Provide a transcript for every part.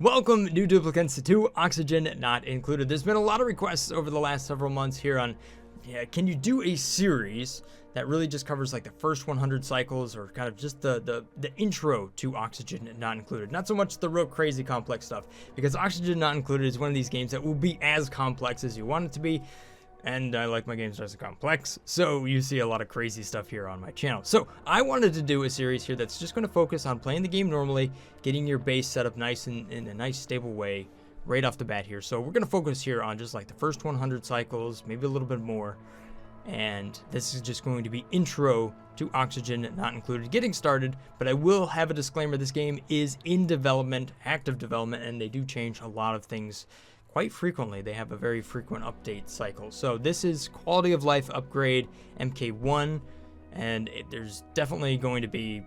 Welcome, new duplicants, to Oxygen Not Included. There's been a lot of requests over the last several months here on, can you do a series that really just covers like the first 100 cycles or kind of just the intro to Oxygen Not Included. Not so much the real crazy complex stuff, because Oxygen Not Included is one of these games that will be as complex as you want it to be. And I like my games nice and complex, so you see a lot of crazy stuff here on my channel. So I wanted to do a series here that's just going to focus on playing the game normally, getting your base set up nice in a nice stable way right off the bat here. So we're going to focus here on just like the first 100 cycles, maybe a little bit more. And this is just going to be intro to Oxygen Not Included, getting started. But I will have a disclaimer, this game is in development, active development, and they do change a lot of things quite frequently. They have a very frequent update cycle. So this is quality of life upgrade MK1, and there's definitely going to be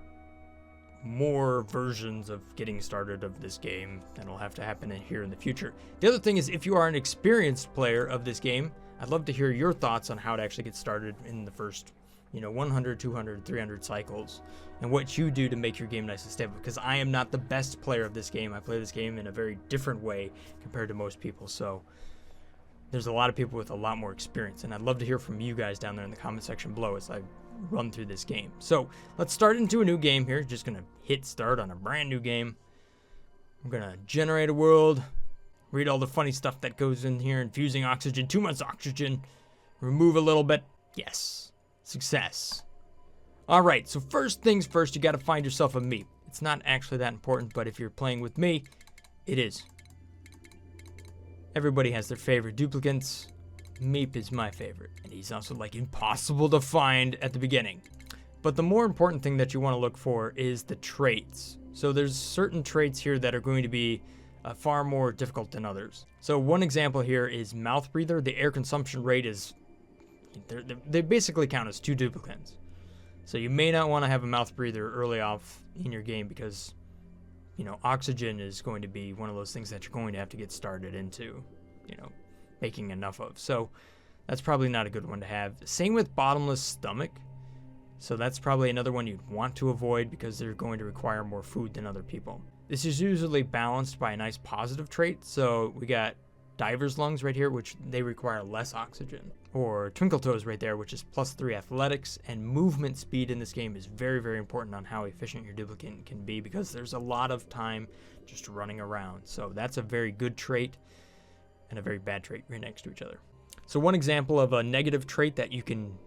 more versions of getting started of this game that'll have to happen here in the future. The other thing is, if you are an experienced player of this game, I'd love to hear your thoughts on how to actually get started in the first 100, 200, 300 cycles, and what you do to make your game nice and stable, because I am not the best player of this game. I play this game in a very different way compared to most people, so there's a lot of people with a lot more experience, and I'd love to hear from you guys down there in the comment section below as I run through this game. So let's start into a new game here. Just gonna hit start on a brand new game. I'm gonna generate a world, read all the funny stuff that goes in here, infusing oxygen, too much oxygen, remove a little bit, yes. Success. Alright, so first things first, you gotta find yourself a meep. It's not actually that important, but if you're playing with me, it is. Everybody has their favorite duplicants. Meep is my favorite, and he's also like impossible to find at the beginning. But the more important thing that you want to look for is the traits. So there's certain traits here that are going to be far more difficult than others. So one example here is mouth breather. The air consumption rate is they basically count as two duplicants. So you may not want to have a mouth breather early off in your game because, oxygen is going to be one of those things that you're going to have to get started into, making enough of. So that's probably not a good one to have. Same with bottomless stomach. So that's probably another one you'd want to avoid because they're going to require more food than other people. This is usually balanced by a nice positive trait. So we got diver's lungs right here, which they require less oxygen, or twinkle toes right there, which is +3 athletics, and movement speed in this game is very, very important on how efficient your duplicant can be because there's a lot of time just running around. So that's a very good trait and a very bad trait right next to each other. So one example of a negative trait that you can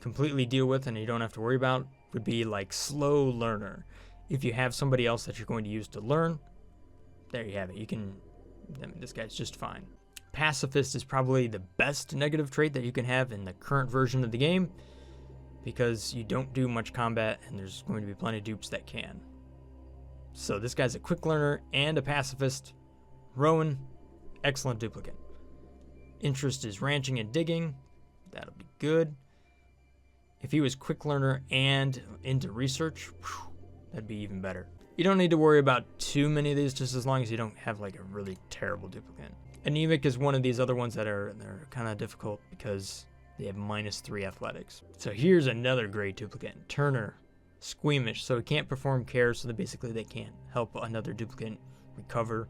completely deal with and you don't have to worry about would be like slow learner. If you have somebody else that you're going to use to learn, there you have it. This guy's just fine. Pacifist is probably the best negative trait that you can have in the current version of the game because you don't do much combat and there's going to be plenty of dupes that can. So this guy's a quick learner and a pacifist. Rowan, excellent duplicate. Interest is ranching and digging. That'll be good. If he was quick learner and into research, that'd be even better. You don't need to worry about too many of these, just as long as you don't have like a really terrible duplicant. Anemic is one of these other ones that they're kind of difficult because they have -3 athletics. So here's another great duplicant. Turner, squeamish, so he can't perform care, so that basically they can't help another duplicant recover.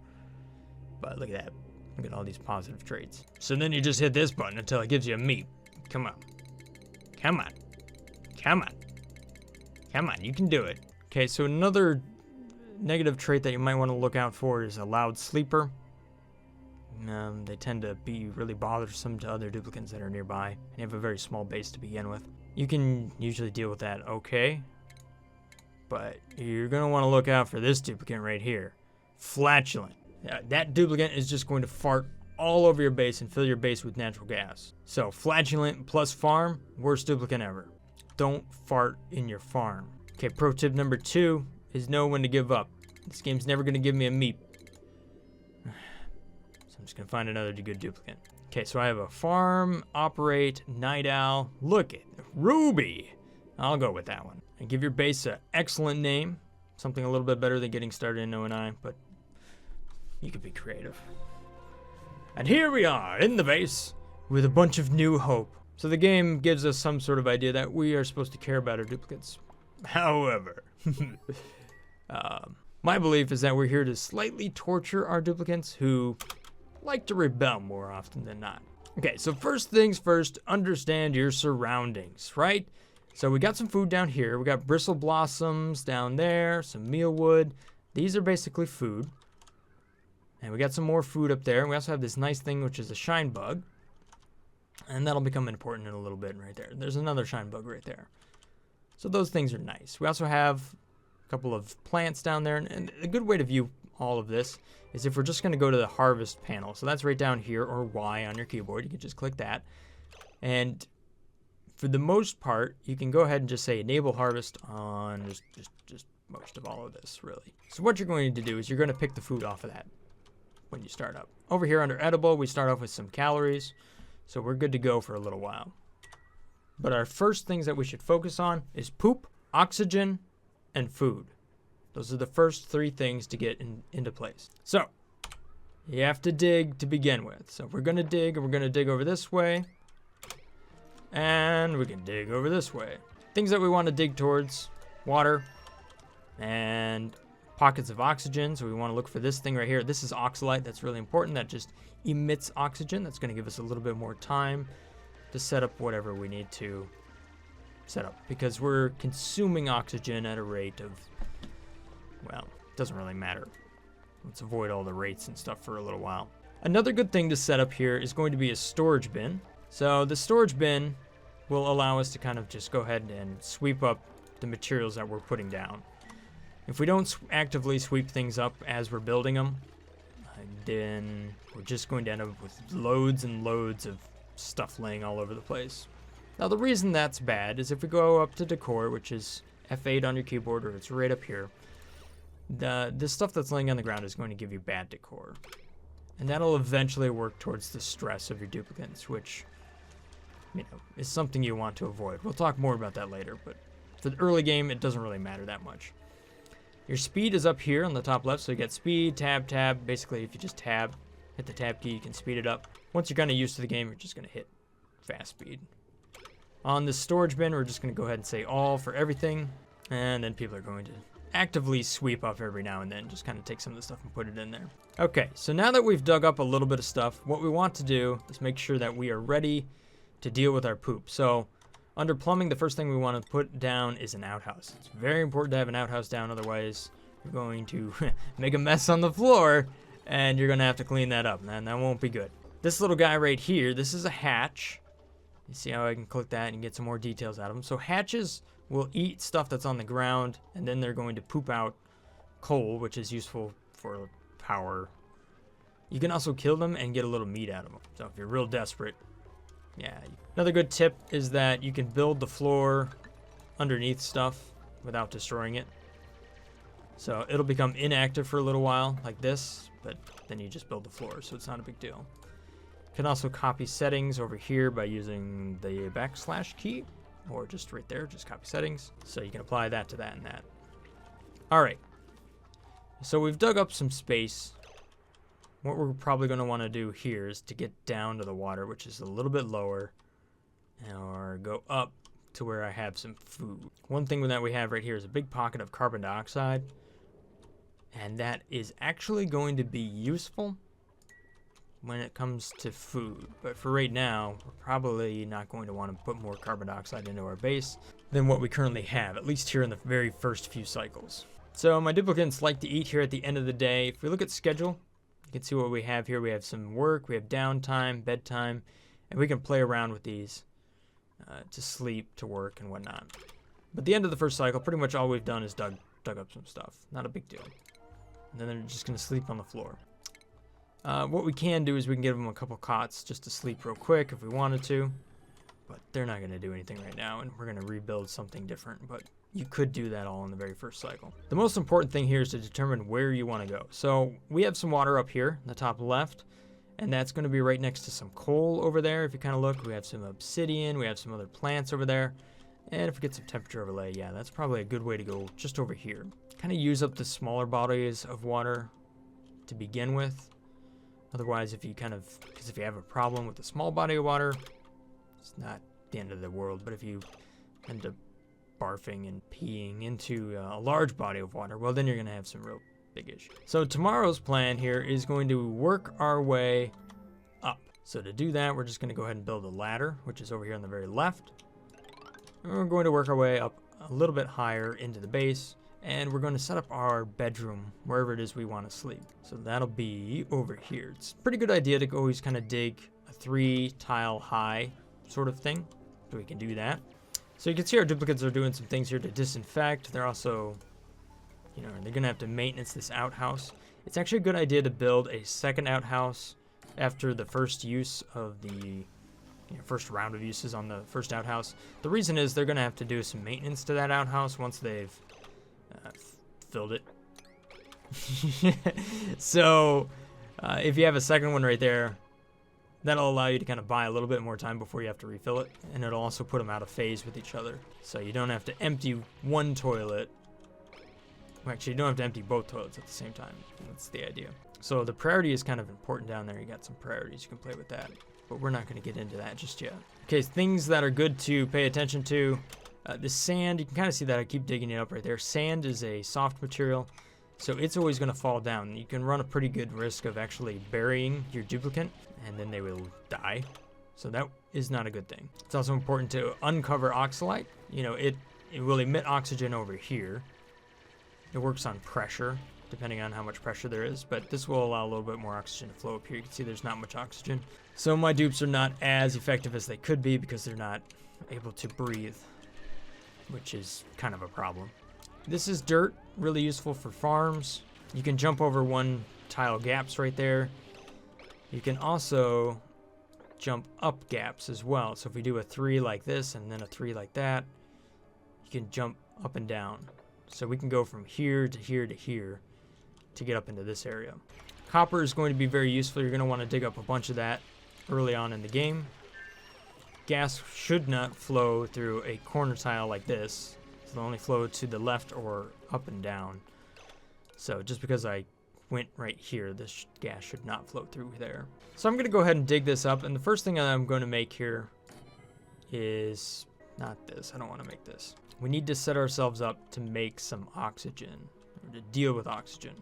But look at that. Look at all these positive traits. So then you just hit this button until it gives you a meep. Come on. Come on. Come on. Come on, you can do it. Okay, so another negative trait that you might want to look out for is a loud sleeper. They tend to be really bothersome to other duplicants that are nearby, and you have a very small base to begin with. You can usually deal with that okay, but you're going to want to look out for this duplicant right here. Flatulent. That duplicant is just going to fart all over your base and fill your base with natural gas. So flatulent plus farm, worst duplicant ever. Don't fart in your farm. Okay, pro tip number 2 is know when to give up. This game's never going to give me a meep. So I'm just going to find another good duplicant. Okay, so I have a farm, operate, night owl. Look at Ruby. I'll go with that one. And give your base an excellent name. Something a little bit better than getting started in O&I, but you could be creative. And here we are in the base with a bunch of new hope. So the game gives us some sort of idea that we are supposed to care about our duplicates. However, My belief is that we're here to slightly torture our duplicants who like to rebel more often than not. Okay, so first things first, understand your surroundings, right? So we got some food down here. We got bristle blossoms down there, some mealwood. These are basically food. And we got some more food up there. And we also have this nice thing, which is a shine bug. And that'll become important in a little bit right there. There's another shine bug right there. So those things are nice. We also have a couple of plants down there. And a good way to view all of this is if we're just going to go to the harvest panel. So that's right down here, or Y on your keyboard. You can just click that. And for the most part, you can go ahead and just say enable harvest on just most of all of this, really. So what you're going to do is you're going to pick the food off of that when you start up. Over here under edible, we start off with some calories. So we're good to go for a little while. But our first things that we should focus on is poop, oxygen, and food. Those are the first three things to get into place. So you have to dig to begin with. So we're going to dig, and we're going to dig over this way. And we can dig over this way. Things that we want to dig towards: water and pockets of oxygen. So we want to look for this thing right here. This is oxalite. That's really important. That just emits oxygen. That's going to give us a little bit more time to set up whatever we need to set up, because we're consuming oxygen at a rate of, well, it doesn't really matter. Let's avoid all the rates and stuff for a little while. Another good thing to set up here is going to be a storage bin. So the storage bin will allow us to kind of just go ahead and sweep up the materials that we're putting down. If we don't actively sweep things up as we're building them, then we're just going to end up with loads and loads of stuff laying all over the place. Now the reason that's bad is if we go up to decor, which is F8 on your keyboard, or it's right up here, this stuff that's laying on the ground is going to give you bad decor. And that'll eventually work towards the stress of your duplicants, which, you know, is something you want to avoid. We'll talk more about that later, but for the early game, it doesn't really matter that much. Your speed is up here on the top left, so you get speed, tab, tab. Basically, if you just tab, hit the tab key, you can speed it up. Once you're kind of used to the game, you're just going to hit fast speed. On this storage bin, we're just going to go ahead and say all for everything, and then people are going to actively sweep up every now and then, just kind of take some of the stuff and put it in there. Okay, so now that we've dug up a little bit of stuff, what we want to do is make sure that we are ready to deal with our poop. So under plumbing, the first thing we want to put down is an outhouse. It's very important to have an outhouse down, otherwise you're going to make a mess on the floor, and you're going to have to clean that up, and that won't be good. This little guy right here, this is a hatch. You see how I can click that and get some more details out of them. So hatches will eat stuff that's on the ground, and then they're going to poop out coal, which is useful for power. You can also kill them and get a little meat out of them. So if you're real desperate, yeah. Another good tip is that you can build the floor underneath stuff without destroying it. So it'll become inactive for a little while, like this, but then you just build the floor, so it's not a big deal. You can also copy settings over here by using the / key, or just right there, just copy settings. So you can apply that to that and that. All right. So we've dug up some space. What we're probably going to want to do here is to get down to the water, which is a little bit lower, or go up to where I have some food. One thing that we have right here is a big pocket of carbon dioxide, and that is actually going to be useful when it comes to food. But for right now, we're probably not going to want to put more carbon dioxide into our base than what we currently have, at least here in the very first few cycles. So my duplicants like to eat here at the end of the day. If we look at schedule, you can see what we have here. We have some work, we have downtime, bedtime, and we can play around with these to sleep, to work, and whatnot. But at the end of the first cycle, pretty much all we've done is dug up some stuff. Not a big deal. And then they're just going to sleep on the floor. What we can do is we can give them a couple cots just to sleep real quick if we wanted to. But they're not going to do anything right now, and we're going to rebuild something different. But you could do that all in the very first cycle. The most important thing here is to determine where you want to go. So we have some water up here in the top left, and that's going to be right next to some coal over there. If you kind of look, we have some obsidian, we have some other plants over there. And if we get some temperature overlay, yeah, that's probably a good way to go just over here. Kind of use up the smaller bodies of water to begin with. Otherwise, if you have a problem with a small body of water, it's not the end of the world. But if you end up barfing and peeing into a large body of water, well, then you're going to have some real big-ish. So tomorrow's plan here is going to work our way up. So to do that, we're just going to go ahead and build a ladder, which is over here on the very left. And we're going to work our way up a little bit higher into the base. And we're going to set up our bedroom wherever it is we want to sleep. So that'll be over here. It's a pretty good idea to always kind of dig a 3-tile high sort of thing. So we can do that. So you can see our duplicates are doing some things here to disinfect. They're also, you know, they're going to have to maintenance this outhouse. It's actually a good idea to build a second outhouse after the first use of the first round of uses on the first outhouse. The reason is they're going to have to do some maintenance to that outhouse once they've filled it. So if you have a second one right there, that'll allow you to kind of buy a little bit more time before you have to refill it, and it'll also put them out of phase with each other. So you don't have to empty one toilet. Well, actually, you don't have to empty both toilets at the same time. That's the idea. So the priority is kind of important down there. You got some priorities. You can play with that, but we're not going to get into that just yet. Okay, things that are good to pay attention to. The sand, you can kind of see that I keep digging it up right there. Sand is a soft material, so it's always going to fall down. You can run a pretty good risk of actually burying your duplicate, and then they will die. So that is not a good thing. It's also important to uncover oxalite. You know, it will emit oxygen over here. It works on pressure, depending on how much pressure there is, but this will allow a little bit more oxygen to flow up here. You can see there's not much oxygen. So my dupes are not as effective as they could be because they're not able to breathe, which is kind of a problem. This is dirt, really useful for farms. You can jump over 1-tile gaps right there. You can also jump up gaps as well. So if we do a 3 like this and then a 3 like that, you can jump up and down. So we can go from here to here to here to get up into this area. Copper is going to be very useful. You're going to want to dig up a bunch of that early on in the game. Gas should not flow through a corner tile like this. It'll only flow to the left or up and down. So just because I went right here, this gas should not flow through there. So I'm going to go ahead and dig this up. And the first thing I'm going to make here is not this. I don't want to make this. We need to set ourselves up to make some oxygen, or to deal with oxygen,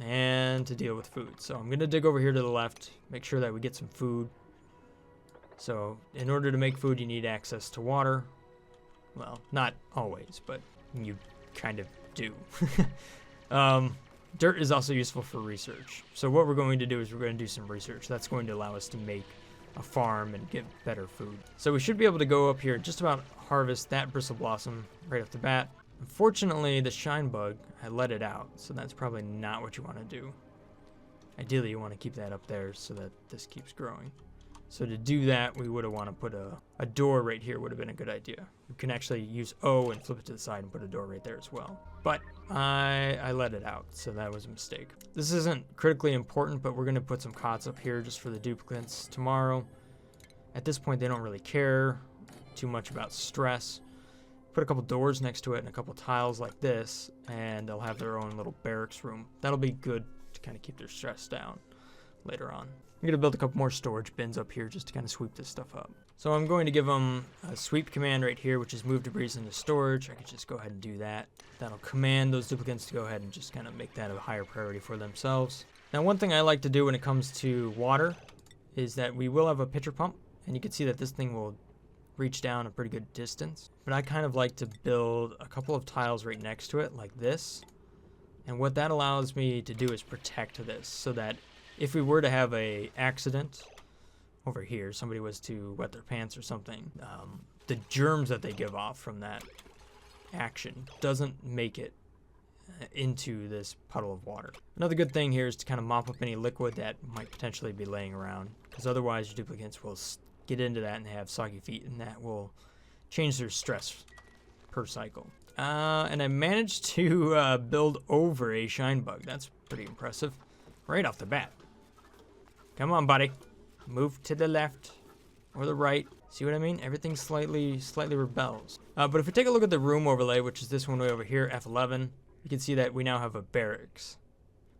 and to deal with food. So I'm going to dig over here to the left, make sure that we get some food. So in order to make food, you need access to water. Well, not always, but you kind of do. Dirt is also useful for research. So what we're going to do is we're going to do some research. That's going to allow us to make a farm and get better food. So we should be able to go up here and just about harvest that bristle blossom right off the bat. Unfortunately, the shine bug, I let it out, so that's probably not what you want to do. Ideally, you want to keep that up there so that this keeps growing. So to do that, we would have want to put a door right here would have been a good idea. You can actually use O and flip it to the side and put a door right there as well. But I let it out, so that was a mistake. This isn't critically important, but we're going to put some cots up here just for the duplicates tomorrow. At this point, they don't really care too much about stress. Put a couple doors next to it and a couple tiles like this, and they'll have their own little barracks room. That'll be good to kind of keep their stress down later on. I'm going to build a couple more storage bins up here just to kind of sweep this stuff up. So I'm going to give them a sweep command right here, which is move debris into storage. I could just go ahead and do that. That'll command those duplicates to go ahead and just kind of make that a higher priority for themselves. Now, one thing I like to do when it comes to water is that we will have a pitcher pump, and you can see that this thing will reach down a pretty good distance. But I kind of like to build a couple of tiles right next to it like this. And what that allows me to do is protect this so that if we were to have a accident over here, somebody was to wet their pants or something, the germs that they give off from that action doesn't make it into this puddle of water. Another good thing here is to kind of mop up any liquid that might potentially be laying around, because otherwise your duplicates will get into that and they have soggy feet, and that will change their stress per cycle. And I managed to build over a shine bug. That's pretty impressive right off the bat. Come on, buddy. Move to the left or the right. See what I mean? Everything slightly rebels. But if we take a look at the room overlay, which is this one way over here, F11, you can see that we now have a barracks.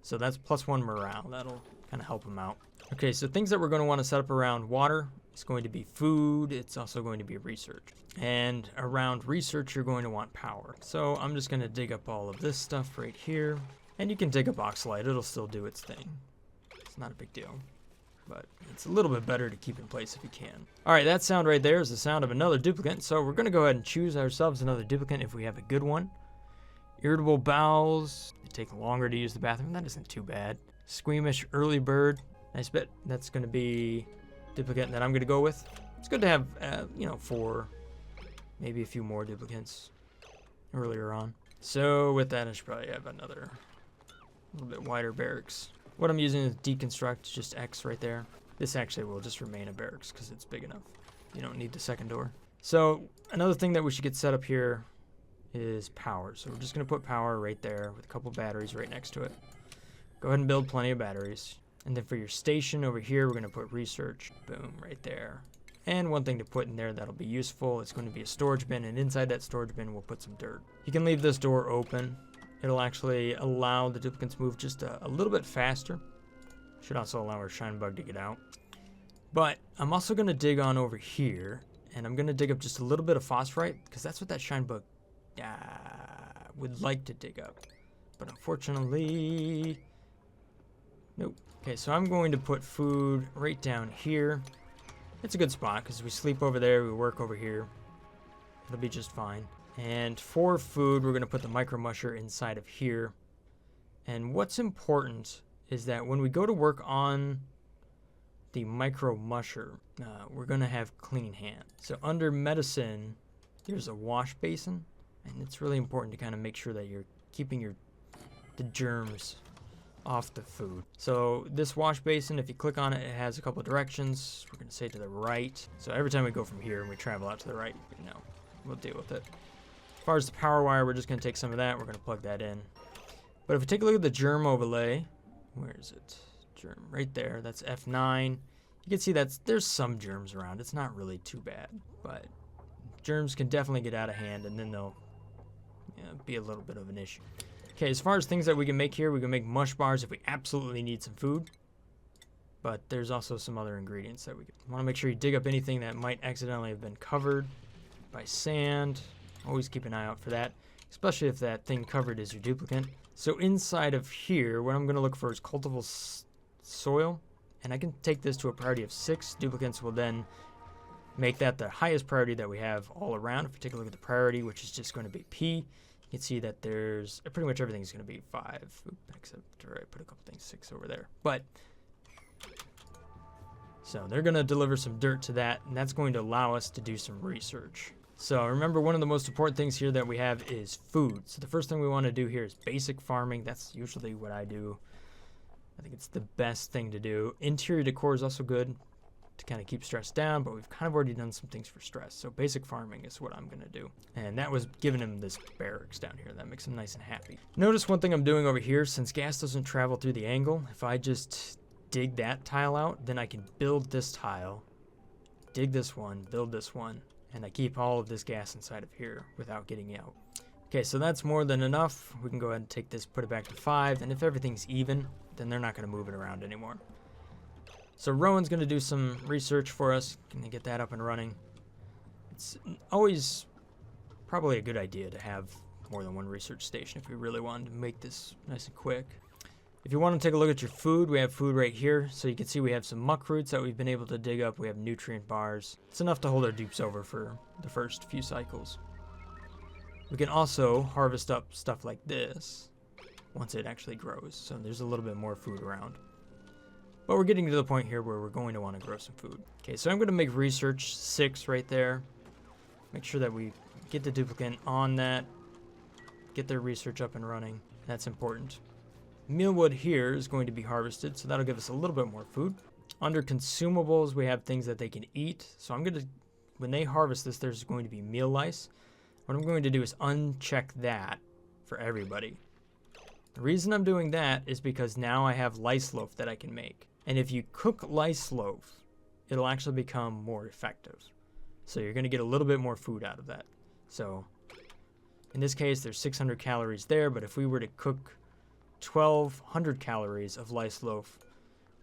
So that's +1 morale. That'll kind of help them out. Okay, so things that we're going to want to set up around water. It's going to be food. It's also going to be research. And around research, you're going to want power. So I'm just going to dig up all of this stuff right here. And you can dig a box light, it'll still do its thing. It's not a big deal, but it's a little bit better to keep in place if you can. All right, that sound right there is the sound of another duplicate. So we're gonna go ahead and choose ourselves another duplicate if we have a good one. Irritable bowels, they take longer to use the bathroom. That isn't too bad. Squeamish early bird, nice bet. That's gonna be duplicate that I'm gonna go with. It's good to have, 4, maybe a few more duplicates earlier on. So with that, I should probably have another little bit wider barracks. What I'm using is deconstruct, just X right there. This actually will just remain a barracks because it's big enough. You don't need the second door. So another thing that we should get set up here is power. So we're just gonna put power right there with a couple batteries right next to it. Go ahead and build plenty of batteries. And then for your station over here, we're gonna put research. Boom, right there. And one thing to put in there that'll be useful, it's going to be a storage bin, and inside that storage bin we'll put some dirt. You can leave this door open. It'll actually allow the duplicates move just a little bit faster. Should also allow our shine bug to get out. But I'm also going to dig on over here, and I'm going to dig up just a little bit of phosphite, because that's what that shine bug would like to dig up. But unfortunately, nope. Okay, so I'm going to put food right down here. It's a good spot because we sleep over there, we work over here. It'll be just fine. And for food, we're going to put the micro musher inside of here. And what's important is that when we go to work on the micro musher, we're going to have clean hands. So under medicine, there's a wash basin, and it's really important to kind of make sure that you're keeping the germs off the food. So this wash basin, if you click on it, it has a couple of directions. We're going to say to the right. So every time we go from here and we travel out to the right, we'll deal with it. As far as the power wire, we're just going to take some of that. We're going to plug that in. But if we take a look at the germ overlay, where is it? Germ right there. That's F9. You can see there's some germs around. It's not really too bad, but germs can definitely get out of hand, and then they'll be a little bit of an issue. Okay, as far as things that we can make here, we can make mush bars if we absolutely need some food. But there's also some other ingredients that we want to make sure you dig up anything that might accidentally have been covered by sand. Always keep an eye out for that, especially if that thing covered is your duplicate. So inside of here, what I'm going to look for is cultivable soil. And I can take this to a priority of 6. Duplicates will then make that the highest priority that we have all around. If we take a look at the priority, which is just going to be P, you can see that there's pretty much everything is going to be 5, except for I put a couple things 6 over there. But so they're going to deliver some dirt to that, and that's going to allow us to do some research. So remember, one of the most important things here that we have is food. So the first thing we want to do here is basic farming. That's usually what I do. I think it's the best thing to do. Interior decor is also good to kind of keep stress down, but we've kind of already done some things for stress. So basic farming is what I'm going to do. And that was giving him this barracks down here. That makes him nice and happy. Notice one thing I'm doing over here, since gas doesn't travel through the angle, if I just dig that tile out, then I can build this tile, dig this one, build this one, and I keep all of this gas inside of here without getting out. Okay, so that's more than enough. We can go ahead and take this, put it back to 5, and if everything's even, then they're not going to move it around anymore. So Rowan's going to do some research for us. Can get that up and running? It's always probably a good idea to have more than one research station if we really wanted to make this nice and quick. If you want to take a look at your food, we have food right here. So you can see we have some muck roots that we've been able to dig up. We have nutrient bars. It's enough to hold our dupes over for the first few cycles. We can also harvest up stuff like this once it actually grows. So there's a little bit more food around. But we're getting to the point here where we're going to want to grow some food. Okay, so I'm going to make research 6 right there. Make sure that we get the duplicate on that. Get their research up and running. That's important. Mealwood here is going to be harvested, so that'll give us a little bit more food. Under consumables, we have things that they can eat. So I'm going to, when they harvest this, there's going to be meal lice. What I'm going to do is uncheck that for everybody. The reason I'm doing that is because now I have lice loaf that I can make. And if you cook lice loaf, it'll actually become more effective. So you're going to get a little bit more food out of that. So in this case, there's 600 calories there, but if we were to cook 1,200 calories of lice loaf,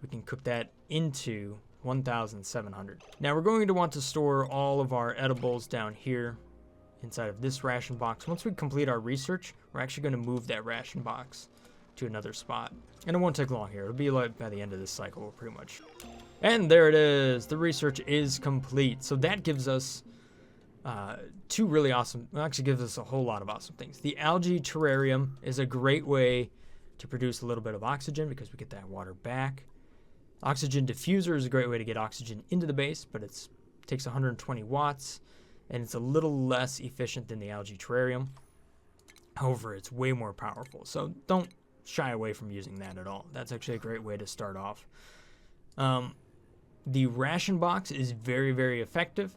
we can cook that into 1,700. Now we're going to want to store all of our edibles down here inside of this ration box. Once we complete our research, we're actually going to move that ration box to another spot. And it won't take long here. It'll be like by the end of this cycle, pretty much. And there it is. The research is complete. So that gives us two really awesome, well, actually gives us a whole lot of awesome things. The algae terrarium is a great way to produce a little bit of oxygen because we get that water back. Oxygen diffuser is a great way to get oxygen into the base, but it takes 120 watts, and it's a little less efficient than the algae terrarium. However, it's way more powerful, so don't shy away from using that at all. That's actually a great way to start off. The ration box is very, very effective.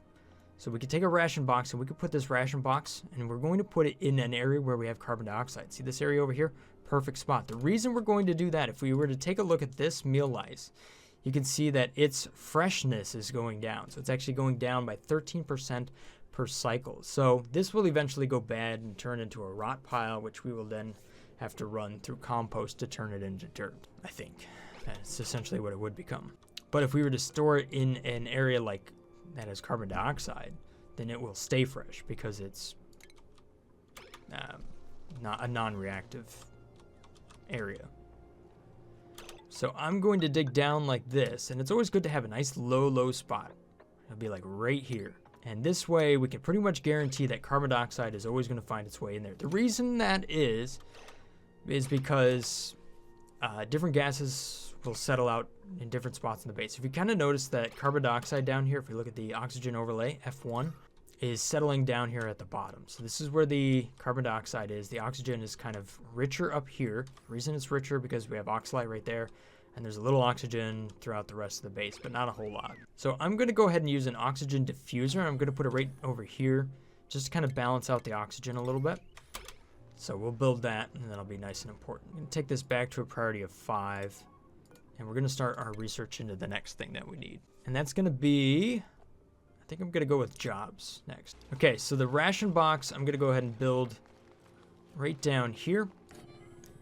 So we could take a ration box and we could put this ration box and we're going to put it in an area where we have carbon dioxide. See this area over here? Perfect spot. The reason we're going to do that, if we were to take a look at this meal lice, you can see that its freshness is going down. So it's actually going down by 13% per cycle. So this will eventually go bad and turn into a rot pile, which we will then have to run through compost to turn it into dirt, I think. That's essentially what it would become. But if we were to store it in an area like that has carbon dioxide, then it will stay fresh because it's not a non-reactive area. So I'm going to dig down like this, and it's always good to have a nice low spot. It'll be like right here. And this way we can pretty much guarantee that carbon dioxide is always going to find its way in there. The reason that is because different gases will settle out in different spots in the base. If you kind of notice that carbon dioxide down here, if we look at the oxygen overlay, F1, is settling down here at the bottom. So this is where the carbon dioxide is. The oxygen is kind of richer up here. The reason it's richer because we have oxalate right there, and there's a little oxygen throughout the rest of the base, but not a whole lot. So I'm going to go ahead and use an oxygen diffuser. I'm going to put it right over here just to kind of balance out the oxygen a little bit. So we'll build that, and that'll be nice and important. I'm going to take this back to a priority of 5, and we're going to start our research into the next thing that we need. And that's going to be, I think I'm going to go with jobs next. Okay, so the ration box, I'm going to go ahead and build right down here.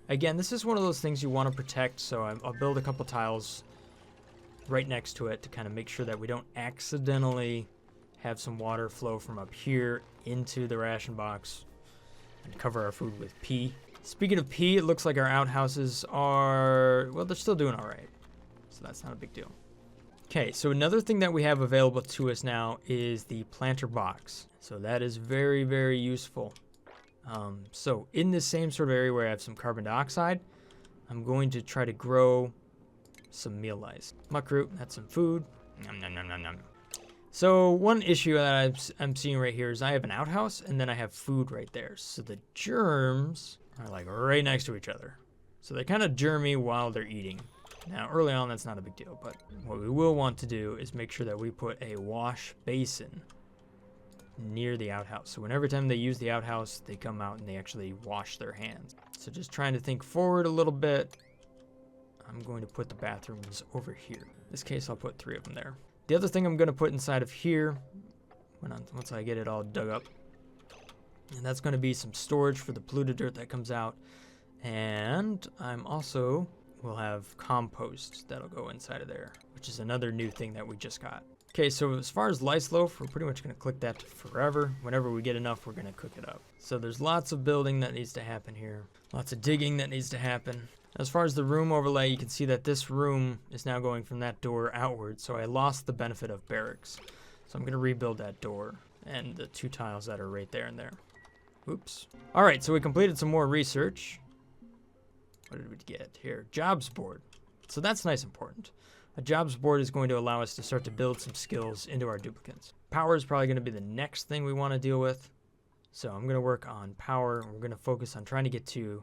Again, this is one of those things you want to protect, so I'll build a couple tiles right next to it to kind of make sure that we don't accidentally have some water flow from up here into the ration box and cover our food with pee. Speaking of pee, it looks like our outhouses are, well, they're still doing all right. So that's not a big deal. Okay, so another thing that we have available to us now is the planter box. So that is very, very useful. So in this same sort of area where I have some carbon dioxide, I'm going to try to grow some meal lice. Muckroot, that's some food. Nom, nom, nom, nom, nom. So one issue that I'm seeing right here is I have an outhouse and then I have food right there. So the germs are like right next to each other. So they're kind of germy while they're eating. Now early on that's not a big deal, but what we will want to do is make sure that we put a wash basin near the outhouse. So whenever time they use the outhouse, they come out and they actually wash their hands. So just trying to think forward a little bit. I'm going to put the bathrooms over here. In this case, I'll put 3 of them there. The other thing I'm going to put inside of here, once I get it all dug up, and that's going to be some storage for the polluted dirt that comes out. And I'm also will have compost that'll go inside of there, which is another new thing that we just got. Okay, so as far as lice loaf, we're pretty much going to click that to forever. Whenever we get enough, we're going to cook it up. So there's lots of building that needs to happen here. Lots of digging that needs to happen. As far as the room overlay, you can see that this room is now going from that door outward, so I lost the benefit of barracks. So I'm going to rebuild that door and the 2 tiles that are right there and there. Oops. All right, so we completed some more research. What did we get here? Jobs board. So that's nice and important. A jobs board is going to allow us to start to build some skills into our duplicates. Power is probably going to be the next thing we want to deal with. So I'm going to work on power. We're going to focus on trying to get to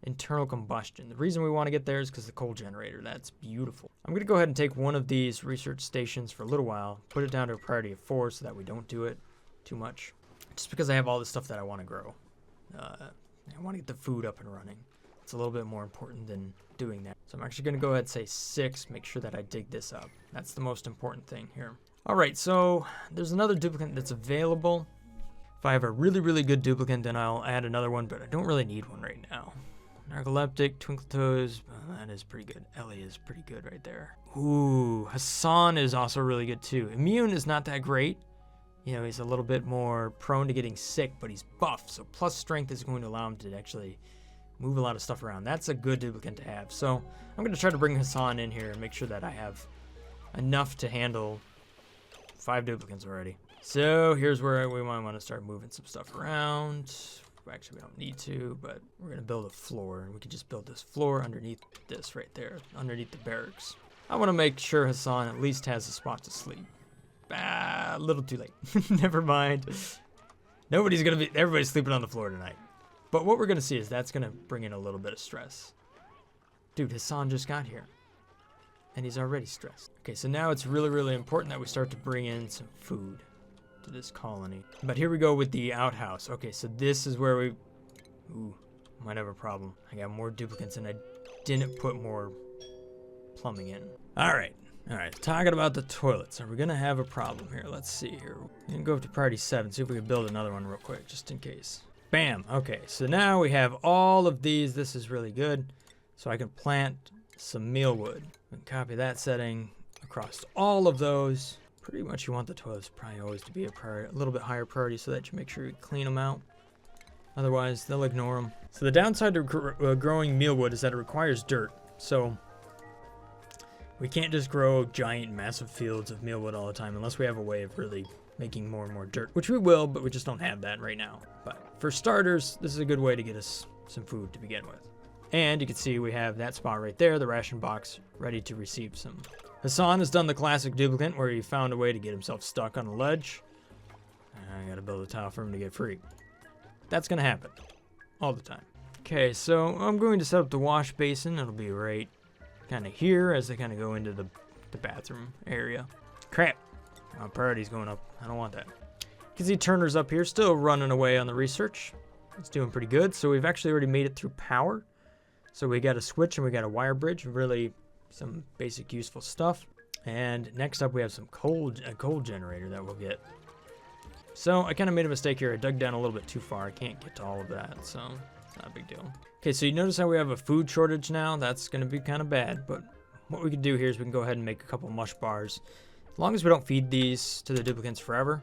internal combustion. The reason we want to get there is because the coal generator. That's beautiful. I'm going to go ahead and take one of these research stations for a little while, put it down to a priority of 4 so that we don't do it too much. Just because I have all the stuff that I want to grow. I want to get the food up and running. It's a little bit more important than doing that. So I'm actually going to go ahead and say 6, make sure that I dig this up. That's the most important thing here. All right, so there's another duplicate that's available. If I have a really, really good duplicate, then I'll add another one, but I don't really need one right now. Narcoleptic, Twinkle Toes, that is pretty good. Ellie is pretty good right there. Ooh, Hassan is also really good too. Immune is not that great. You know, he's a little bit more prone to getting sick, but he's buff, so plus strength is going to allow him to actually move a lot of stuff around. That's a good duplicate to have. So I'm going to try to bring Hassan in here and make sure that I have enough to handle 5 duplicates already. So here's where we might want to start moving some stuff around. Actually, we don't need to, but we're going to build a floor. We can just build this floor underneath this right there, underneath the barracks. I want to make sure Hassan at least has a spot to sleep. A little too late. Never mind. Everybody's sleeping on the floor tonight. But what we're going to see is that's going to bring in a little bit of stress. Dude, Hassan just got here. And he's already stressed. Okay, so now it's really, really important that we start to bring in some food to this colony. But here we go with the outhouse. Okay, so this is where we... Ooh, might have a problem. I got more duplicates and I didn't put more plumbing in. Alright, talking about the toilets. Are we going to have a problem here? Let's see here. We're going to go up to priority 7, see if we can build another one real quick, just in case. Bam! Okay, so now we have all of these. This is really good. So I can plant some mealwood. And copy that setting across all of those. Pretty much you want the toilets probably always to be a little bit higher priority so that you make sure you clean them out. Otherwise, they'll ignore them. So the downside to growing mealwood is that it requires dirt. So we can't just grow giant, massive fields of mealwood all the time unless we have a way of really making more and more dirt, which we will, but we just don't have that right now. But for starters, this is a good way to get us some food to begin with. And you can see we have that spot right there, the ration box, ready to receive some. Hassan has done the classic duplicate where he found a way to get himself stuck on a ledge. I gotta build a tile for him to get free. That's gonna happen all the time. Okay, so I'm going to set up the wash basin. It'll be right kind of here as I kind of go into the bathroom area. Crap, my priority's going up. I don't want that. You can see Turner's up here, still running away on the research. It's doing pretty good. So we've actually already made it through power. So we got a switch and we got a wire bridge, really some basic useful stuff. And next up we have a coal generator that we'll get. So I kind of made a mistake here. I dug down a little bit too far. I can't get to all of that, so it's not a big deal. Okay, so you notice how we have a food shortage now? That's going to be kind of bad, but what we can do here is we can go ahead and make a couple mush bars. As long as we don't feed these to the duplicates forever,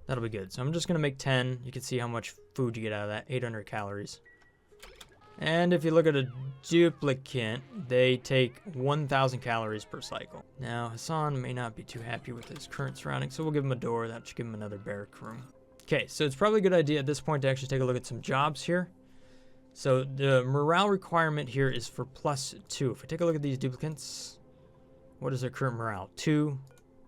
that'll be good. So I'm just going to make 10. You can see how much food you get out of that, 800 calories. And if you look at a duplicate, they take 1,000 calories per cycle. Now, Hassan may not be too happy with his current surroundings, so we'll give him a door. That should give him another barrack room. Okay, so it's probably a good idea at this point to actually take a look at some jobs here. So the morale requirement here is for +2. If we take a look at these duplicates, what is their current morale? 2,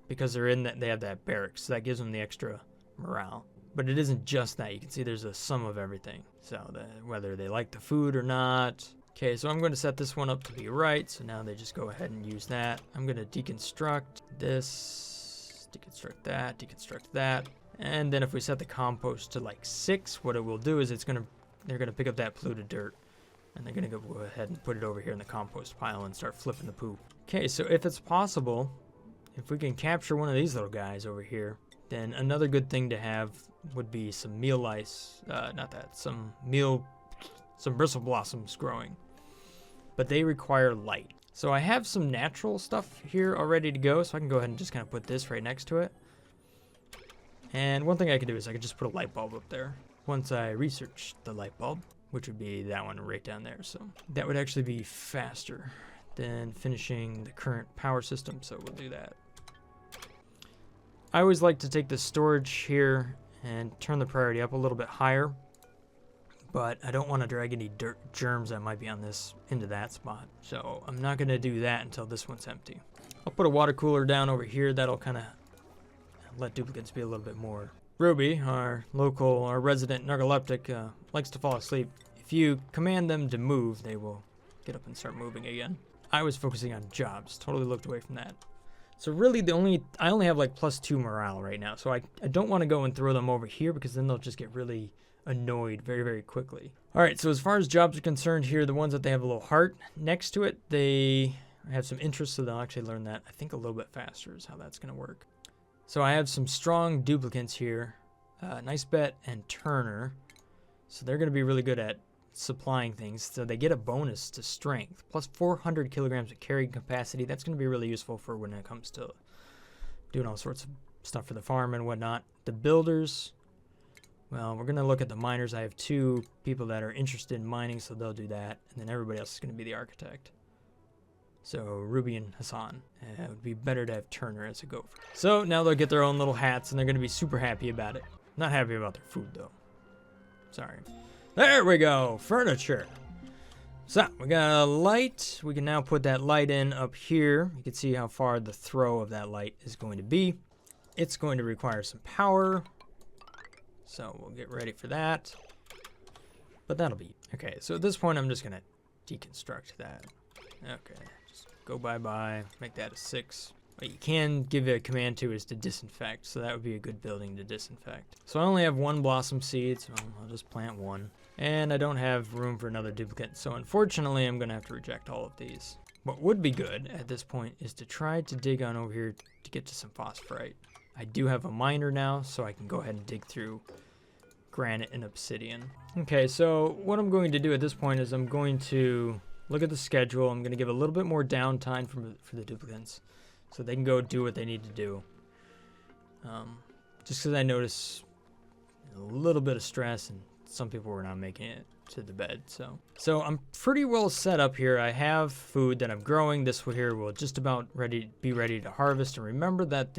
because they have that barracks, so that gives them the extra morale. But it isn't just that. You can see there's a sum of everything. So whether they like the food or not. Okay, so I'm going to set this one up to be right. So now they just go ahead and use that. I'm going to deconstruct this, deconstruct that. And then if we set the compost to like 6, what it will do is they're going to pick up that polluted dirt. And they're going to go ahead and put it over here in the compost pile and start flipping the poo. Okay, so if it's possible, if we can capture one of these little guys over here, then another good thing to have would be some meal lice, some bristle blossoms growing. But they require light. So I have some natural stuff here all ready to go, so I can go ahead and just kind of put this right next to it. And one thing I could do is I could just put a light bulb up there. Once I research the light bulb, which would be that one right down there. So that would actually be faster than finishing the current power system, so we'll do that. I always like to take the storage here and turn the priority up a little bit higher, but I don't want to drag any dirt germs that might be on this into that spot. So I'm not going to do that until this one's empty. I'll put a water cooler down over here. That'll kind of let duplicates be a little bit more. Ruby, our resident narcoleptic, likes to fall asleep. If you command them to move, they will get up and start moving again. I was focusing on jobs, totally looked away from that. So really I only have like +2 morale right now. So I don't want to go and throw them over here because then they'll just get really annoyed very, very quickly. All right, so as far as jobs are concerned here, the ones that they have a little heart next to it, they have some interest, so they'll actually learn that, I think, a little bit faster is how that's going to work. So I have some strong duplicates here, Nice Bet and Turner. So they're going to be really good at supplying things, so they get a bonus to strength plus 400 kilograms of carrying capacity. That's going to be really useful for when it comes to doing all sorts of stuff for the farm and whatnot. The builders Well, we're going to look at the miners. I have 2 people that are interested in mining, so they'll do that. And then everybody else is going to be the architect. So Ruby and Hassan. It would be better to have Turner as a gopher. So now they'll get their own little hats, and they're going to be super happy about it. Not happy about their food, though. Sorry. There we go. Furniture. So we got a light. We can now put that light in up here. You can see how far the throw of that light is going to be. It's going to require some power. So we'll get ready for that. But that'll be... Okay, so at this point, I'm just going to deconstruct that. Okay, just go bye-bye. Make that a 6. What you can give a command to is to disinfect. So that would be a good building to disinfect. So I only have 1 blossom seed, so I'll just plant 1. And I don't have room for another duplicate. So unfortunately, I'm going to have to reject all of these. What would be good at this point is to try to dig on over here to get to some phosphorite. I do have a miner now, so I can go ahead and dig through granite and obsidian. Okay, so what I'm going to do at this point is I'm going to look at the schedule. I'm going to give a little bit more downtime for the duplicates so they can go do what they need to do. Just because I notice a little bit of stress and some people were not making it to the bed. So I'm pretty well set up here. I have food that I'm growing. This here will just about be ready to harvest. And remember that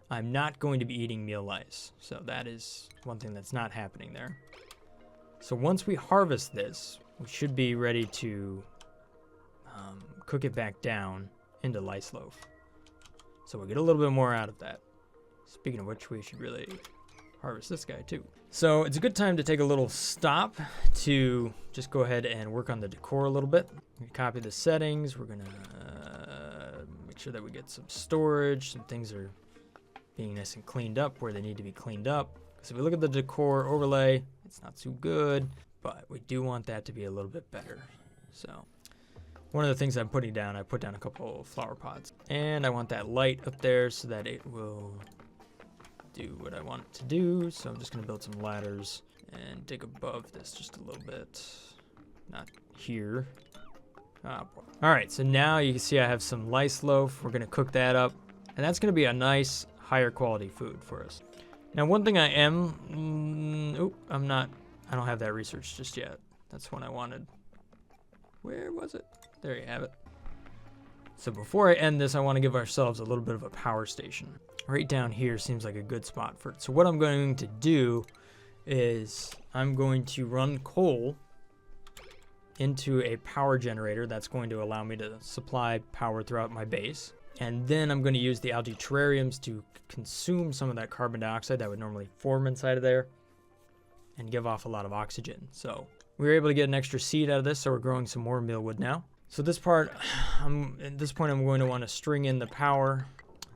I'm not going to be eating meal lice. So that is one thing that's not happening there. So once we harvest this, we should be ready to cook it back down into lice loaf. So we'll get a little bit more out of that. Speaking of which, we should really harvest this guy too. So it's a good time to take a little stop to just go ahead and work on the decor a little bit. We copy the settings. We're gonna make sure that we get some storage. Some things are being nice and cleaned up where they need to be cleaned up. Because if we look at the decor overlay, it's not too good, but we do want that to be a little bit better. So one of the things I'm putting down, I put down a couple flower pots. And I want that light up there so that it will do what I want it to do. So I'm just going to build some ladders and dig above this just a little bit. Not here. Oh, boy. All right, so now you can see I have some lice loaf. We're going to cook that up. And that's going to be a nice, higher quality food for us. Now, one thing I don't have that research just yet. That's what I wanted. Where was it? There you have it. So before I end this, I want to give ourselves a little bit of a power station. Right down here seems like a good spot for it. So what I'm going to do is I'm going to run coal into a power generator that's going to allow me to supply power throughout my base. And then I'm going to use the algae terrariums to consume some of that carbon dioxide that would normally form inside of there and give off a lot of oxygen. So we were able to get an extra seed out of this, so we're growing some more mealwood now. So this part, at this point, I'm going to want to string in the power.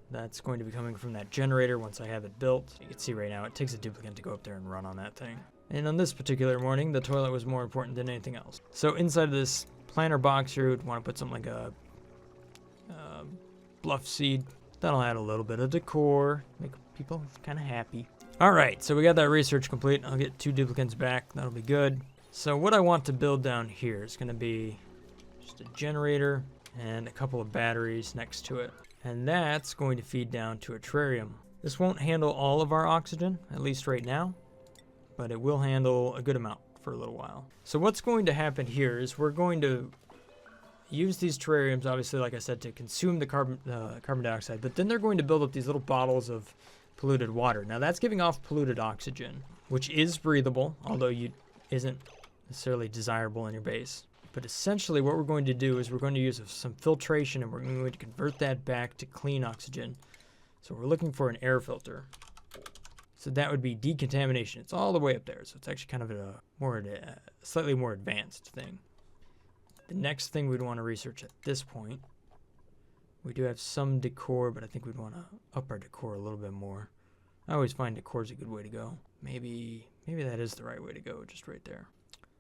That's going to be coming from that generator once I have it built. You can see right now it takes a duplicate to go up there and run on that thing. And on this particular morning, the toilet was more important than anything else. So inside of this planter box here, we'd want to put something like a bluff seed. That'll add a little bit of decor, make people kind of happy. All right, so we got that research complete. I'll get 2 duplicates back. That'll be good. So what I want to build down here is going to be just a generator and a couple of batteries next to it. And that's going to feed down to a terrarium. This won't handle all of our oxygen, at least right now, but it will handle a good amount for a little while. So what's going to happen here is we're going to use these terrariums, obviously, like I said, to consume the carbon dioxide, but then they're going to build up these little bottles of polluted water. Now that's giving off polluted oxygen, which is breathable, although isn't necessarily desirable in your base. But essentially what we're going to do is we're going to use some filtration and we're going to convert that back to clean oxygen. So we're looking for an air filter. So that would be decontamination. It's all the way up there. So it's actually kind of a slightly more advanced thing. The next thing we'd want to research at this point, we do have some decor, but I think we'd want to up our decor a little bit more. I always find decor is a good way to go. Maybe that is the right way to go, just right there.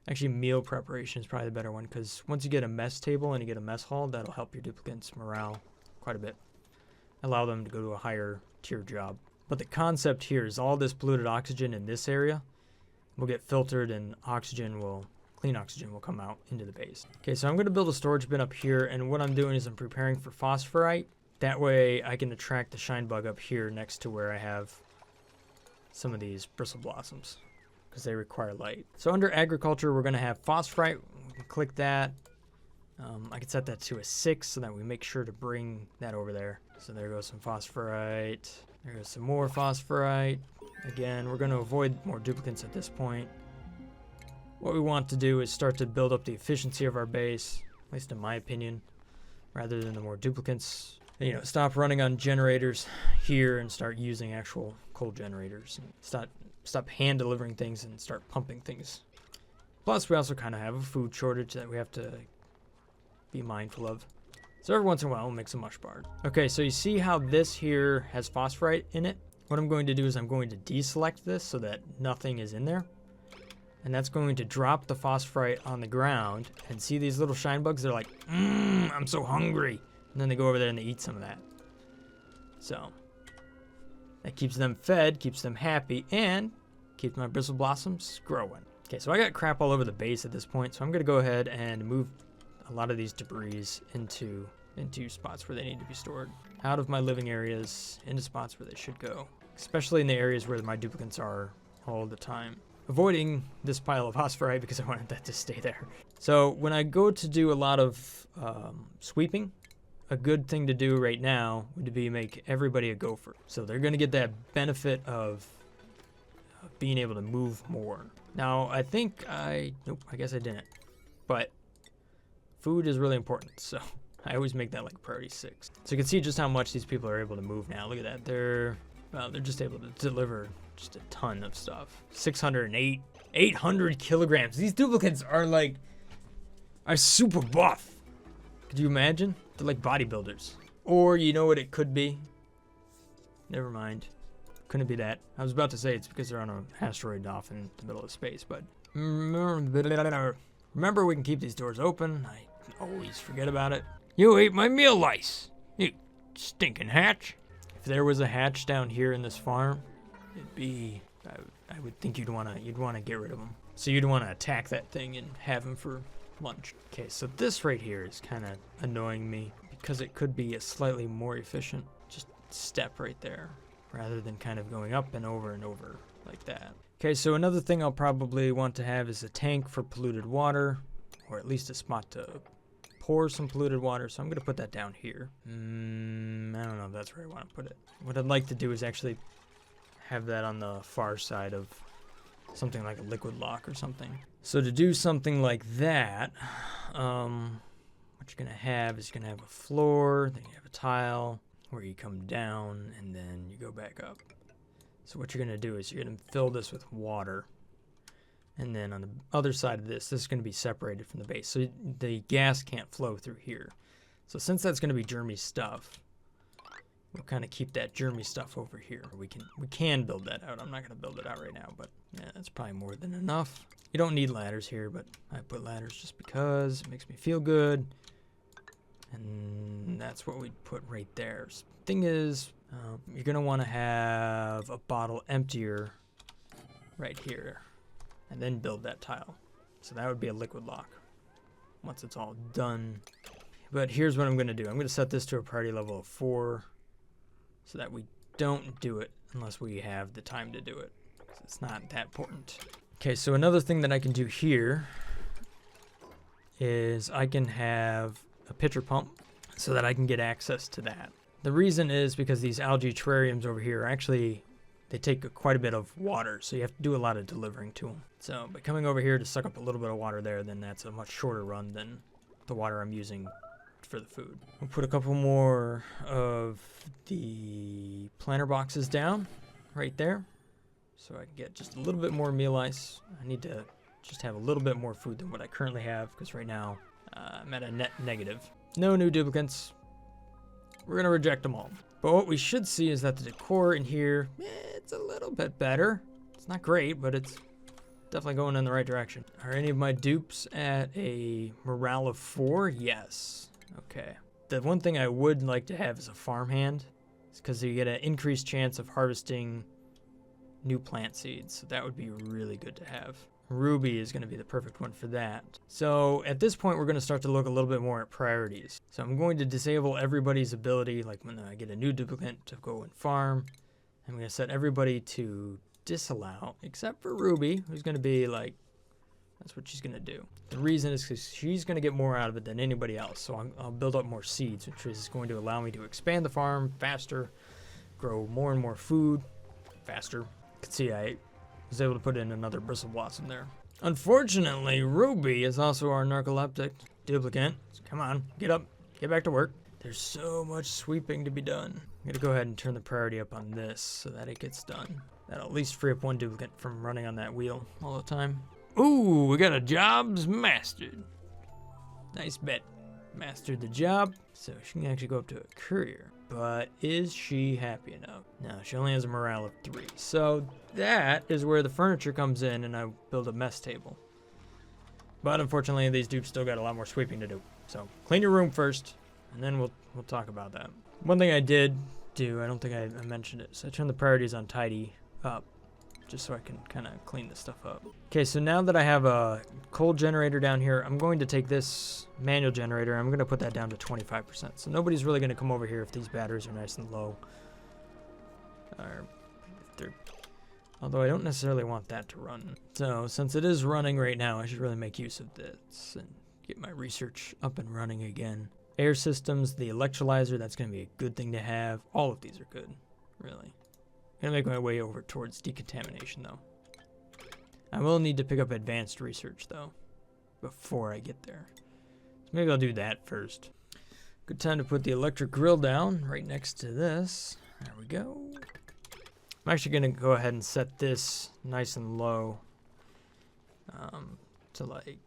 Actually, meal preparation is probably the better one, because once you get a mess table and you get a mess hall, that'll help your duplicates' morale quite a bit. Allow them to go to a higher tier job. But the concept here is all this polluted oxygen in this area will get filtered and clean oxygen will come out into the base. Okay, so I'm going to build a storage bin up here, and what I'm doing is I'm preparing for phosphorite. That way I can attract the shine bug up here next to where I have some of these bristle blossoms because they require light. So under agriculture, we're going to have phosphite. We can click that. I can set that to a 6 so that we make sure to bring that over there. So there goes some phosphorite. There goes some more phosphorite. Again, we're going to avoid more duplicates at this point. What we want to do is start to build up the efficiency of our base, at least in my opinion, rather than the more duplicates. You know, stop running on generators here and start using actual coal generators. And stop hand delivering things and start pumping things. Plus, we also kind of have a food shortage that we have to be mindful of. So every once in a while, we'll make some mush barred. Okay, so you see how this here has phosphorite in it? What I'm going to do is I'm going to deselect this so that nothing is in there. And that's going to drop the phosphorite on the ground. And see these little shine bugs? They're like, I'm so hungry. And then they go over there and they eat some of that. So that keeps them fed, keeps them happy, and keeps my bristle blossoms growing. Okay, so I got crap all over the base at this point, so I'm going to go ahead and move a lot of these debris into spots where they need to be stored. Out of my living areas, into spots where they should go. Especially in the areas where my duplicates are all the time. Avoiding this pile of phosphorite because I wanted that to stay there. So when I go to do a lot of sweeping, a good thing to do right now would be make everybody a gopher. So they're going to get that benefit of being able to move more. Now, I think nope, I guess I didn't. But food is really important, so I always make that like priority 6. So you can see just how much these people are able to move now. Look at that. They're just able to deliver just a ton of stuff. 608, 800 kilograms. These duplicates are super buff. Could you imagine? They're like bodybuilders. Or you know what it could be? Never mind. Couldn't be that. I was about to say it's because they're on an asteroid off in the middle of space, but remember we can keep these doors open. I always forget about it. You ate my meal lice, you stinking hatch. If there was a hatch down here in this farm, it'd be, I would think you'd want to get rid of them. So you'd want to attack that thing and have him for lunch. Okay, so this right here is kind of annoying me because it could be a slightly more efficient just step right there rather than kind of going up and over like that. Okay, so another thing I'll probably want to have is a tank for polluted water, or at least a spot to pour some polluted water. So I'm going to put that down here. I don't know if that's where I want to put it. What I'd like to do is actually have that on the far side of something like a liquid lock or something. So to do something like that, what you're going to have is you're going to have a floor, then you have a tile where you come down and then you go back up. So what you're going to do is you're going to fill this with water. And then on the other side of this is going to be separated from the base. So the gas can't flow through here. So since that's going to be germy stuff, we'll kind of keep that germy stuff over here. We can build that out. I'm not going to build it out right now, but yeah, that's probably more than enough. You don't need ladders here, but I put ladders just because it makes me feel good. And that's what we'd put right there. Thing is, you're going to want to have a bottle emptier right here and then build that tile. So that would be a liquid lock once it's all done. But here's what I'm going to do. I'm going to set this to a priority level of 4 so that we don't do it unless we have the time to do it, because it's not that important. Okay, so another thing that I can do here is I can have a pitcher pump so that I can get access to that. The reason is because these algae terrariums over here actually, they take quite a bit of water, so you have to do a lot of delivering to them. So by coming over here to suck up a little bit of water there, then that's a much shorter run than the water I'm using for the food. We'll put a couple more of the planter boxes down right there so I can get just a little bit more meal ice. I need to just have a little bit more food than what I currently have because right now I'm at a net negative. No new duplicates. We're going to reject them all. But what we should see is that the decor in here, it's a little bit better. It's not great, but it's definitely going in the right direction. Are any of my dupes at a morale of 4? Yes. Okay. The one thing I would like to have is a farmhand, because you get an increased chance of harvesting new plant seeds. So that would be really good to have. Ruby is going to be the perfect one for that. So at this point, we're going to start to look a little bit more at priorities. So I'm going to disable everybody's ability, like when I get a new duplicate, to go and farm. I'm going to set everybody to disallow, except for Ruby, who's going to be like, that's what she's going to do. The reason is because she's going to get more out of it than anybody else. So I'll build up more seeds, which is going to allow me to expand the farm faster, grow more and more food faster. You can see I was able to put in another bristle blossom there. Unfortunately, Ruby is also our narcoleptic duplicate. So come on, get up, get back to work. There's so much sweeping to be done. I'm gonna go ahead and turn the priority up on this so that it gets done. That'll at least free up one duplicate from running on that wheel all the time. Ooh, we got a jobs mastered. Nice bet. Mastered the job, so she can actually go up to a courier. But is she happy enough? No, she only has a morale of 3. So that is where the furniture comes in, and I build a mess table. But unfortunately, these dupes still got a lot more sweeping to do. So clean your room first, and then we'll talk about that. One thing I did do, I don't think I mentioned it, so I turned the priorities on tidy up, just so I can kind of clean this stuff up. Okay, so now that I have a coal generator down here, I'm going to take this manual generator, and I'm going to put that down to 25%. So nobody's really going to come over here if these batteries are nice and low. Or if they're, although I don't necessarily want that to run. So since it is running right now, I should really make use of this and get my research up and running again. Air systems, the electrolyzer, that's going to be a good thing to have. All of these are good, really. I'm gonna make my way over towards decontamination though. I will need to pick up advanced research though before I get there. So maybe I'll do that first. Good time to put the electric grill down right next to this. There we go. I'm actually gonna go ahead and set this nice and low to like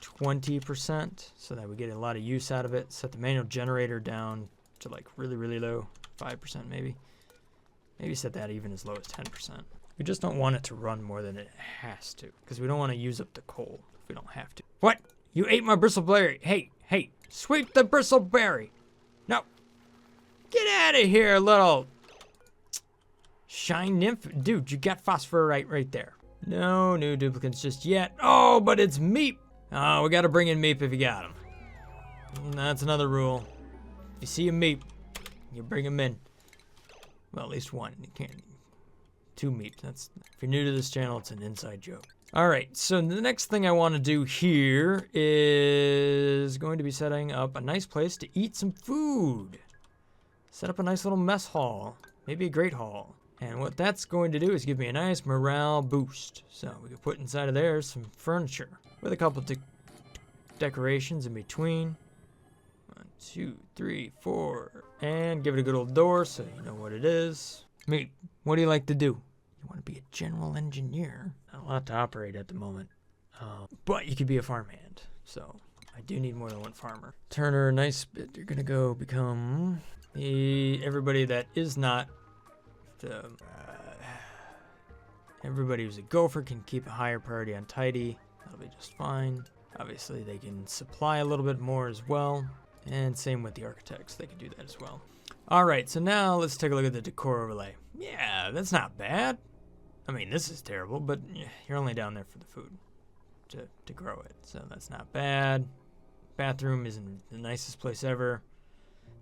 20% so that we get a lot of use out of it. Set the manual generator down to like really low, 5% maybe. Maybe set that even as low as 10%. We just don't want it to run more than it has to, because we don't want to use up the coal if we don't have to. What? You ate my bristleberry. Hey, sweep the bristleberry. No. Get out of here, little shine nymph. Dude, you got phosphorite right there. No new duplicates just yet. Oh, but it's Meep. Oh, we got to bring in Meep if you got him. And that's another rule. If you see a Meep, you bring him in. Well, at least one. You can't. 2 Meep. That's, if you're new to this channel, it's an inside joke. All right, so the next thing I want to do here is going to be setting up a nice place to eat some food. Set up a nice little mess hall, maybe a great hall. And what that's going to do is give me a nice morale boost. So we can put inside of there some furniture with a couple decorations in between. 1, 2, 3, 4, and give it a good old door so you know what it is. Meep, what do you like to do? You want to be a general engineer. Not a lot to operate at the moment, but you could be a farmhand. So I do need more than one farmer. Turner, nice bit. You're gonna go become everybody that is not the. Everybody who's a gopher can keep a higher priority on tidy. That'll be just fine. Obviously, they can supply a little bit more as well. And same with the architects, they can do that as well. All right, so now let's take a look at the decor overlay. Yeah, that's not bad. I mean, this is terrible, but you're only down there for the food to grow it, so that's not bad. Bathroom isn't the nicest place ever.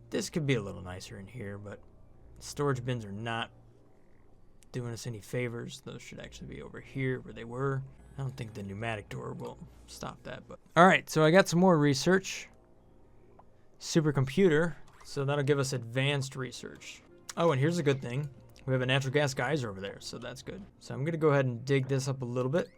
This could be a little nicer in here, but storage bins are not doing us any favors. Those should actually be over here where they were. I don't think the pneumatic door will stop that, but. All right, so I got some more research. Supercomputer, so that'll give us advanced research. Oh, and here's a good thing. We have a natural gas geyser over there, so that's good. So I'm gonna go ahead and dig this up a little bit.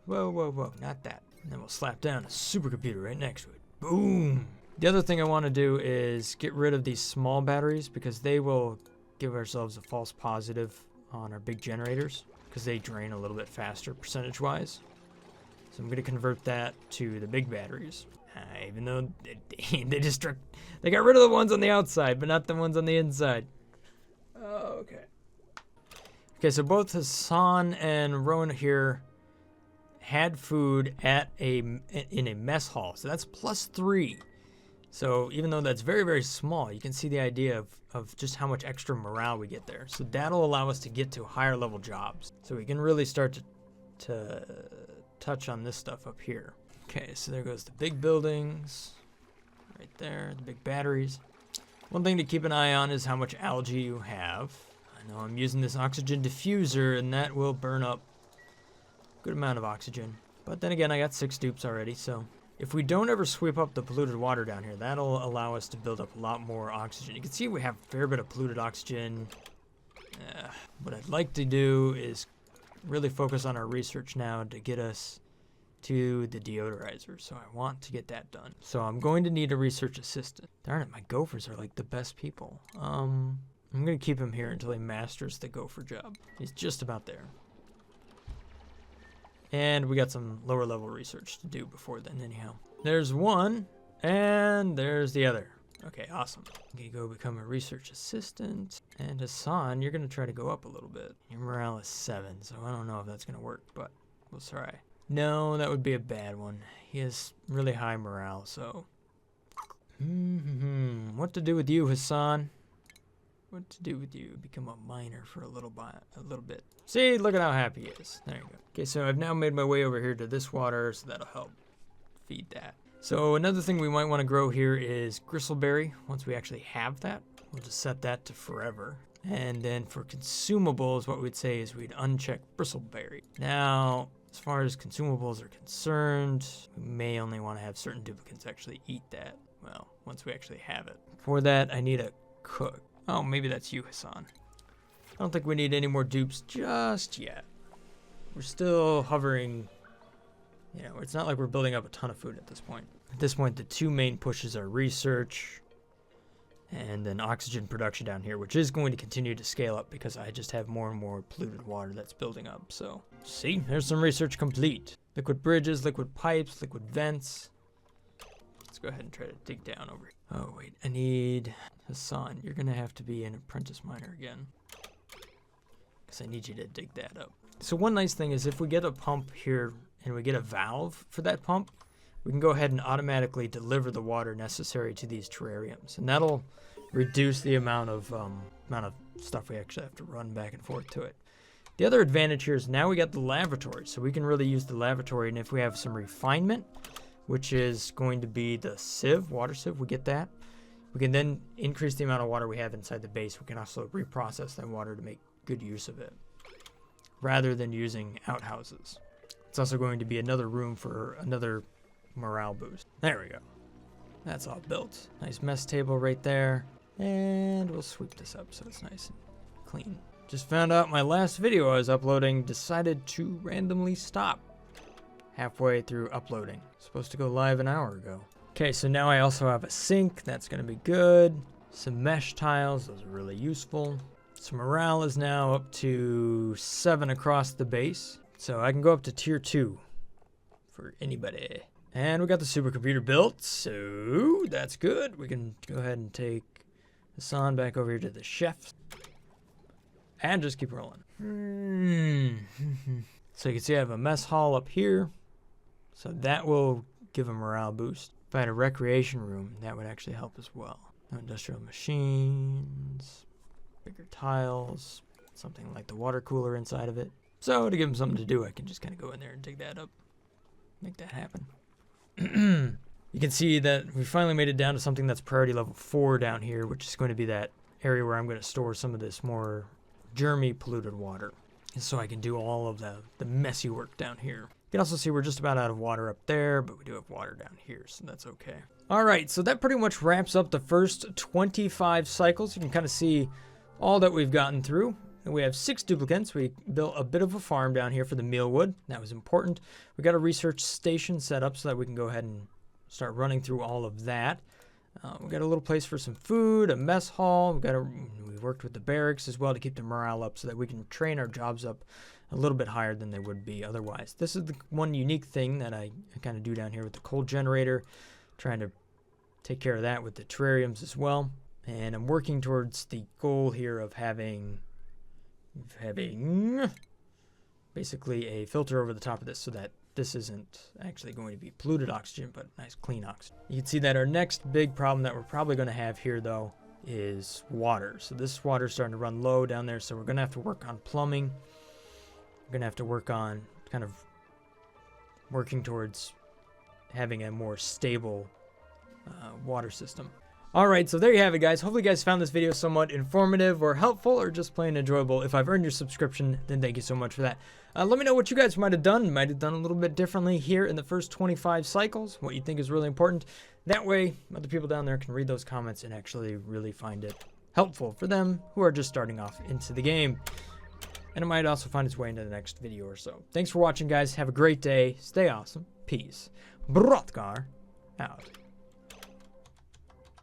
Whoa, not that. And then we'll slap down a supercomputer right next to it. Boom. The other thing I want to do is get rid of these small batteries because they will give ourselves a false positive on our big generators because they drain a little bit faster percentage-wise. So I'm going to convert that to the big batteries. Even though they got rid of the ones on the outside, but not the ones on the inside. Oh, okay. Okay, so both Hassan and Rowan here had food in a mess hall. So that's +3. So even though that's very, very small, you can see the idea of just how much extra morale we get there. So that'll allow us to get to higher level jobs. So we can really start to touch on this stuff up here. Okay, so there goes the big buildings. Right there, the big batteries. One thing to keep an eye on is how much algae you have. I know I'm using this oxygen diffuser, and that will burn up a good amount of oxygen. But then again, I got 6 dupes already, so if we don't ever sweep up the polluted water down here, that'll allow us to build up a lot more oxygen. You can see we have a fair bit of polluted oxygen. What I'd like to do is really focus on our research now to get us to the deodorizer, so I want to get that done. So I'm going to need a research assistant. Darn it, my gophers are like the best people. I'm gonna keep him here until he masters the gopher job. He's just about there. And we got some lower level research to do before then anyhow. There's one, and there's the other. Okay, awesome. I'm gonna go become a research assistant. And Hassan, you're gonna try to go up a little bit. Your morale is 7, so I don't know if that's gonna work, but we'll try. No, that would be a bad one. He has really high morale, so. What to do with you, Hassan? What to do with you? Become a miner for a little bit. See, look at how happy he is. There you go. Okay, so I've now made my way over here to this water, so that'll help feed that. So another thing we might want to grow here is gristleberry. Once we actually have that, we'll just set that to forever. And then for consumables, what we'd say is we'd uncheck bristleberry. Now, as far as consumables are concerned, we may only want to have certain duplicates actually eat that. Well, once we actually have it. For that, I need a cook. Oh, maybe that's you, Hassan. I don't think we need any more dupes just yet. We're still hovering. You know, it's not like we're building up a ton of food at this point. At this point, the 2 main pushes are research and then oxygen production down here, which is going to continue to scale up because I just have more and more polluted water that's building up. So, see, there's some research complete. Liquid bridges, liquid pipes, liquid vents. Let's go ahead and try to dig down over here. Oh, wait, I need Hassan. You're going to have to be an apprentice miner again because I need you to dig that up. So one nice thing is if we get a pump here and we get a valve for that pump, we can go ahead and automatically deliver the water necessary to these terrariums. And that'll reduce the amount of stuff we actually have to run back and forth to it. The other advantage here is now we got the lavatory, so we can really use the lavatory, and if we have some refinement, which is going to be the sieve, water sieve, we get that. We can then increase the amount of water we have inside the base. We can also reprocess that water to make good use of it, rather than using outhouses. It's also going to be another room for another morale boost. There we go. That's all built. Nice mess table right there. And we'll sweep this up so it's nice and clean. Just found out my last video I was uploading decided to randomly stop halfway through uploading. Supposed to go live an hour ago. Okay, so now I also have a sink. That's going to be good. Some mesh tiles. Those are really useful. So morale is now up to 7 across the base. So I can go up to tier 2 for anybody. And we got the supercomputer built, so that's good. We can go ahead and take Hassan back over here to the chef. And just keep rolling. So you can see I have a mess hall up here. So that will give a morale boost. If I had a recreation room, that would actually help as well. No industrial machines, bigger tiles, something like the water cooler inside of it. So to give them something to do, I can just kind of go in there and dig that up. Make that happen. You can see that we finally made it down to something that's priority level 4 down here, which is going to be that area where I'm going to store some of this more germy polluted water. And so I can do all of the messy work down here. You can also see we're just about out of water up there, but we do have water down here, so that's okay. All right, so that pretty much wraps up the first 25 cycles. You can kind of see all that we've gotten through. And we have 6 duplicates. We built a bit of a farm down here for the mealwood. That was important. We got a research station set up so that we can go ahead and start running through all of that. We got a little place for some food, a mess hall. We worked with the barracks as well to keep the morale up so that we can train our jobs up a little bit higher than they would be otherwise. This is the one unique thing that I kind of do down here with the coal generator, trying to take care of that with the terrariums as well. And I'm working towards the goal here of having basically a filter over the top of this so that this isn't actually going to be polluted oxygen, but nice clean oxygen. You can see that our next big problem that we're probably going to have here, though, is water. So this water's starting to run low down there, so we're going to have to work on plumbing. We're going to have to work on kind of working towards having a more stable water system. Alright, so there you have it, guys. Hopefully you guys found this video somewhat informative or helpful or just plain enjoyable. If I've earned your subscription, then thank you so much for that. Let me know what you guys might have done. Might have done a little bit differently here in the first 25 cycles, what you think is really important. That way, other people down there can read those comments and actually really find it helpful for them who are just starting off into the game. And it might also find its way into the next video or so. Thanks for watching, guys. Have a great day. Stay awesome. Peace. Brothgar out.